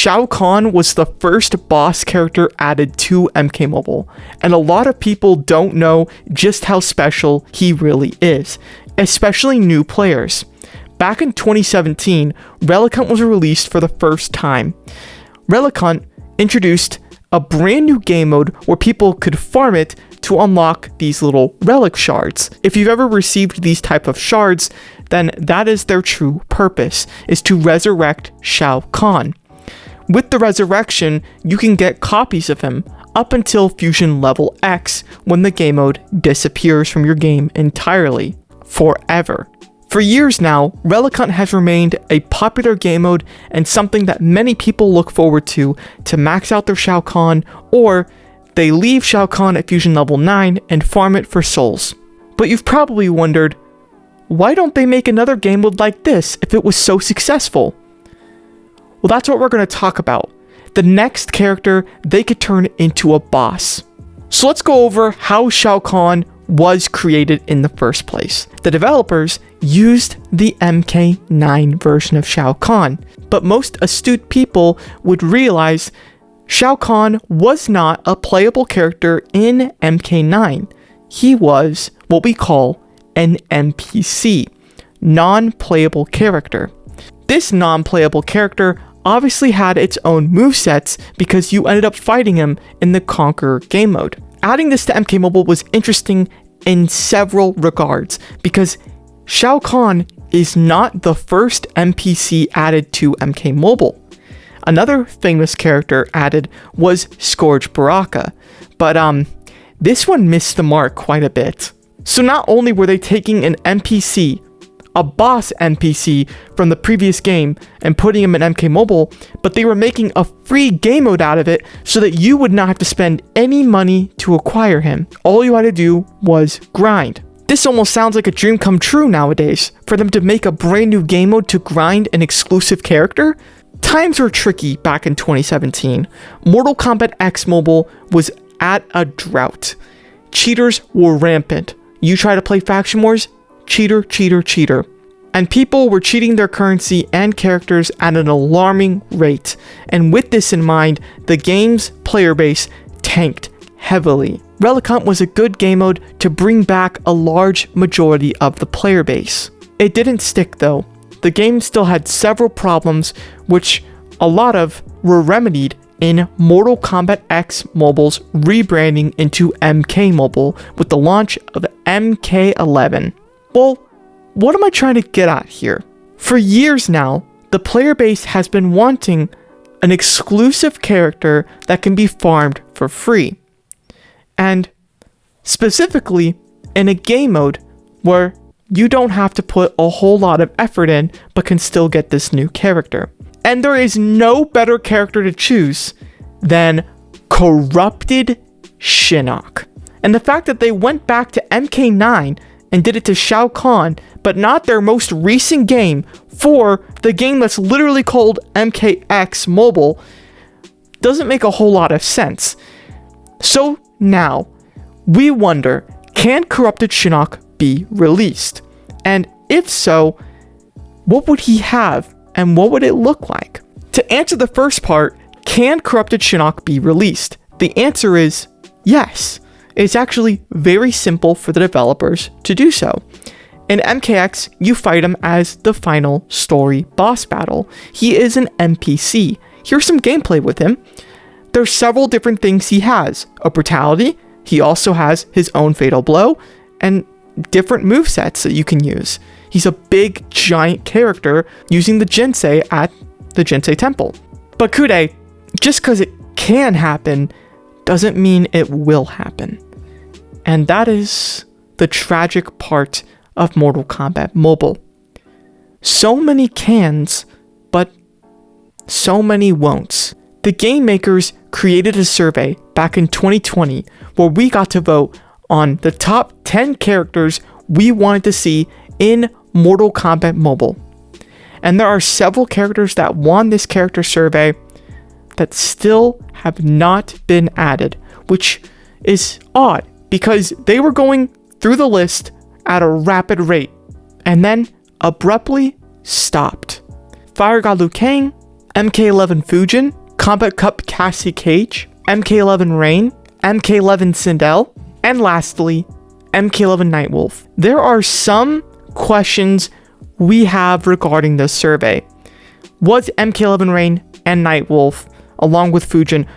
Shao Kahn was the first boss character added to MK Mobile, and a lot of people don't know just how special he really is, especially new players. Back in 2017, Relic Hunt was released for the first time. Relic Hunt introduced a brand new game mode where people could farm it to unlock these little relic shards. If you've ever received these type of shards, then that is their true purpose, is to resurrect Shao Kahn. With the resurrection, you can get copies of him up until Fusion Level X, when the game mode disappears from your game entirely, forever. For years now, Relic Hunt has remained a popular game mode and something that many people look forward to max out their Shao Kahn, or they leave Shao Kahn at Fusion Level 9 and farm it for souls. But you've probably wondered, why don't they make another game mode like this if it was so successful? Well, that's what we're going to talk about. The next character they could turn into a boss. So let's go over how Shao Kahn was created in the first place. The developers used the MK9 version of Shao Kahn, but most astute people would realize Shao Kahn was not a playable character in MK9. He was what we call an NPC, non-playable character. This non-playable character obviously had its own movesets because you ended up fighting him in the Conqueror game mode. Adding this to MK Mobile was interesting in several regards because Shao Kahn is not the first NPC added to MK Mobile. Another famous character added was Scourge Baraka, but this one missed the mark quite a bit. So not only were they taking an NPC, a boss NPC from the previous game and putting him in MK Mobile, but they were making a free game mode out of it so that you would not have to spend any money to acquire him. All you had to do was grind. This almost sounds like a dream come true nowadays, for them to make a brand new game mode to grind an exclusive character. Times were tricky back in 2017. Mortal Kombat X Mobile was at a drought. Cheaters were rampant. You try to play Faction Wars, cheater, cheater, cheater. And people were cheating their currency and characters at an alarming rate. And with this in mind, the game's player base tanked heavily. Relic Hunt was a good game mode to bring back a large majority of the player base. It didn't stick though. The game still had several problems, which a lot of were remedied in Mortal Kombat X Mobile's rebranding into MK Mobile with the launch of MK11. Well, what am I trying to get at here? For years now, the player base has been wanting an exclusive character that can be farmed for free. And specifically in a game mode where you don't have to put a whole lot of effort in, but can still get this new character. And there is no better character to choose than Corrupted Shinnok. And the fact that they went back to MK9 and did it to Shao Kahn, but not their most recent game for the game that's literally called MKX Mobile, doesn't make a whole lot of sense. So now, we wonder, can Corrupted Shinnok be released? And if so, what would he have and what would it look like? To answer the first part, can Corrupted Shinnok be released? The answer is yes. It's actually very simple for the developers to do so. In MKX, you fight him as the final story boss battle. He is an NPC. Here's some gameplay with him. There's several different things he has. A brutality, he also has his own fatal blow, and different movesets that you can use. He's a big, giant character using the Jinsei at the Jinsei Temple. But Kude, just because it can happen, doesn't mean it will happen. And that is the tragic part of Mortal Kombat Mobile. So many cans, but so many won'ts. The game makers created a survey back in 2020 where we got to vote on the top 10 characters we wanted to see in Mortal Kombat Mobile. And there are several characters that won this character survey that still have not been added, which is odd because they were going through the list at a rapid rate and then abruptly stopped. Fire God Liu Kang MK11 Fujin, Combat Cup Cassie Cage, MK11 Rain, MK11 Sindel, and lastly, MK11 Nightwolf. There are some questions we have regarding this survey. Was MK11 Rain and Nightwolf, along with Fujin,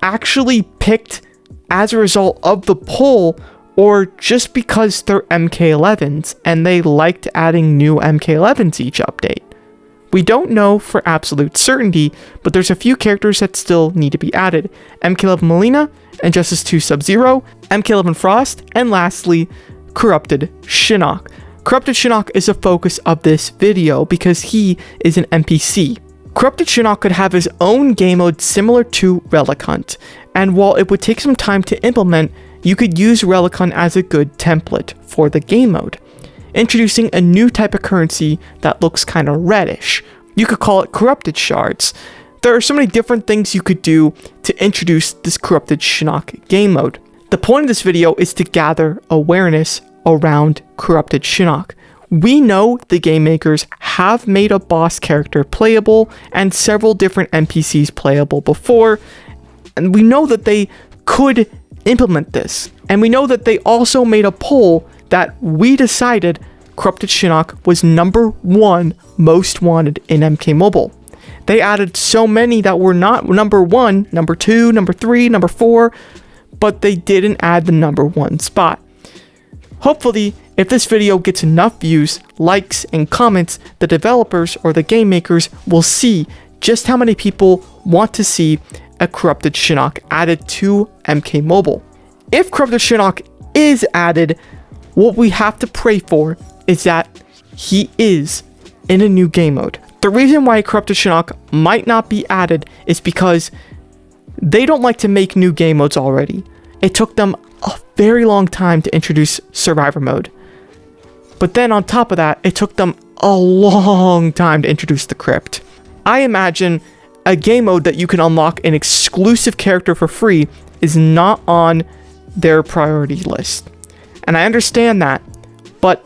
actually picked as a result of the poll, or just because they're MK11s and they liked adding new MK11s each update? We don't know for absolute certainty, but there's a few characters that still need to be added. MK11 Melina, Injustice 2 Sub-Zero, MK11 Frost, and lastly, Corrupted Shinnok. Corrupted Shinnok is a focus of this video because he is an NPC. Corrupted Shinnok could have his own game mode similar to Relic Hunt, and while it would take some time to implement, you could use Relic Hunt as a good template for the game mode, introducing a new type of currency that looks kind of reddish. You could call it Corrupted Shards. There are so many different things you could do to introduce this Corrupted Shinnok game mode. The point of this video is to gather awareness around Corrupted Shinnok. We know the game makers have made a boss character playable and several different NPCs playable before, and we know that they could implement this. And we know that they also made a poll that we decided Corrupted Shinnok was #1 most wanted in MK Mobile. They added so many that were not #1, #2, #3, #4, but they didn't add the #1 spot. Hopefully, if this video gets enough views, likes, and comments, the developers or the game makers will see just how many people want to see a Corrupted Shinnok added to MK Mobile. If Corrupted Shinnok is added, what we have to pray for is that he is in a new game mode. The reason why Corrupted Shinnok might not be added is because they don't like to make new game modes already. It took them a very long time to introduce Survivor mode. But then on top of that, it took them a long time to introduce the Crypt. I imagine a game mode that you can unlock an exclusive character for free is not on their priority list. And I understand that, but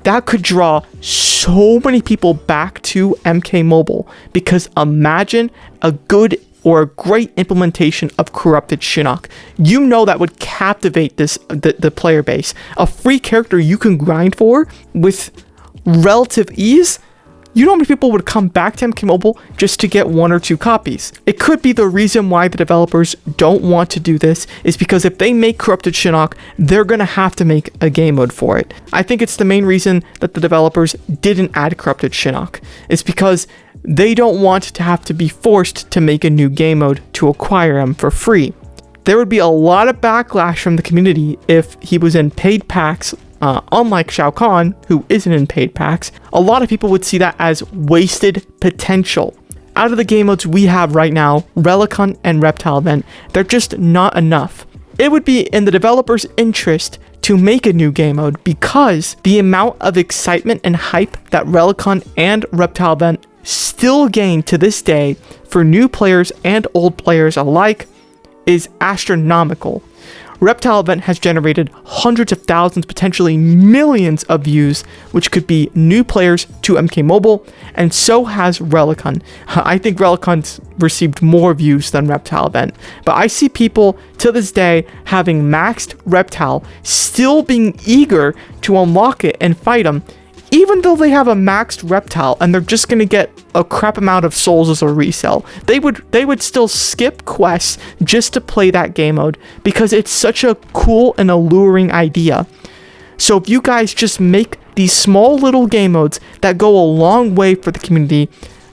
that could draw so many people back to MK Mobile, because imagine a good or a great implementation of Corrupted Shinnok. You know that would captivate the player base. A free character you can grind for with relative ease. You know how many people would come back to MK Mobile just to get 1 or 2 copies? It could be the reason why the developers don't want to do this is because if they make Corrupted Shinnok, they're going to have to make a game mode for it. I think it's the main reason that the developers didn't add Corrupted Shinnok. It's because they don't want to have to be forced to make a new game mode to acquire him for free. There would be a lot of backlash from the community if he was in paid packs. Unlike Shao Kahn, who isn't in paid packs, a lot of people would see that as wasted potential. Out of the game modes we have right now, Relic Hunt and Reptile Event, they're just not enough. It would be in the developer's interest to make a new game mode because the amount of excitement and hype that Relic Hunt and Reptile Event still gain to this day for new players and old players alike is astronomical. Reptile Event has generated hundreds of thousands, potentially millions of views, which could be new players to MK Mobile, and so has Relic Hunt. I think Relic Hunt received more views than Reptile Event, but I see people to this day having maxed Reptile still being eager to unlock it and fight him, even though they have a maxed Reptile and they're just going to get a crap amount of souls as a resell. They would still skip quests just to play that game mode because it's such a cool and alluring idea. So if you guys just make these small little game modes that go a long way for the community,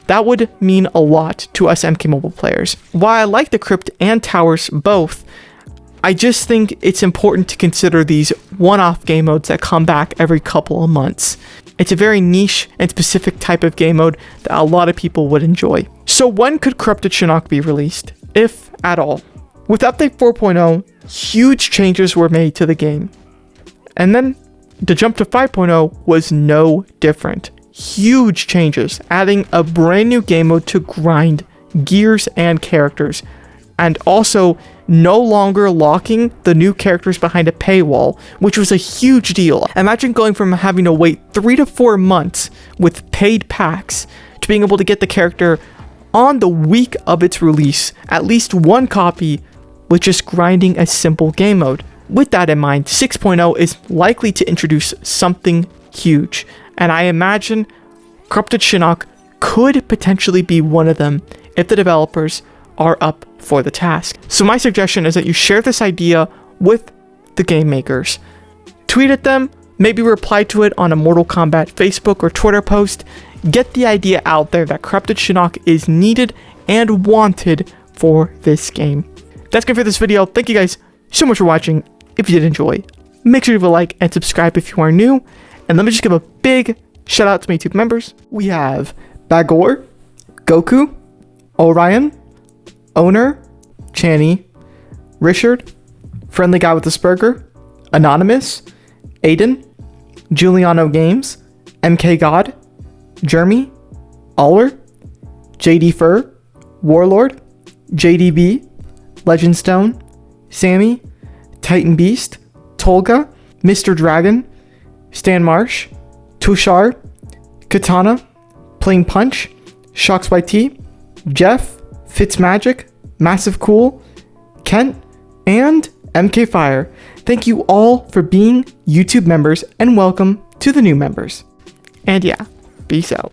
that would mean a lot to us MK Mobile players. While I like the Crypt and Towers both, I just think it's important to consider these one-off game modes that come back every couple of months. It's a very niche and specific type of game mode that a lot of people would enjoy. So when could Corrupted Shinnok be released, if at all? With Update 4.0, huge changes were made to the game. And then the jump to 5.0 was no different. Huge changes, adding a brand new game mode to grind gears and characters, and also no longer locking the new characters behind a paywall, which was a huge deal. Imagine going from having to wait 3 to 4 months with paid packs to being able to get the character on the week of its release, at least one copy with just grinding a simple game mode. With that in mind, 6.0 is likely to introduce something huge, and I imagine Corrupted Shinnok could potentially be one of them if the developers are up for the task. So my suggestion is that you share this idea with the game makers. Tweet at them, maybe reply to it on a Mortal Kombat Facebook or Twitter post. Get the idea out there that Corrupted Shinnok is needed and wanted for this game. That's good for this video. Thank you guys so much for watching. If you did enjoy, make sure to leave a like and subscribe if you are new. And let me just give a big shout out to my YouTube members. We have Bagor, Goku, Orion, Owner, Channy, Richard, Friendly Guy with the Spurger, Anonymous, Aiden, Juliano Games, MK God, Jeremy, Aller, JD Fur, Warlord, JDB, Legendstone, Sammy, Titan Beast, Tolga, Mr. Dragon, Stan Marsh, Tushar, Katana, Plain Punch, Shocks by T, Jeff, Fitzmagic, Massive Cool, Kent, and MK Fire. Thank you all for being YouTube members and welcome to the new members. And yeah, peace out.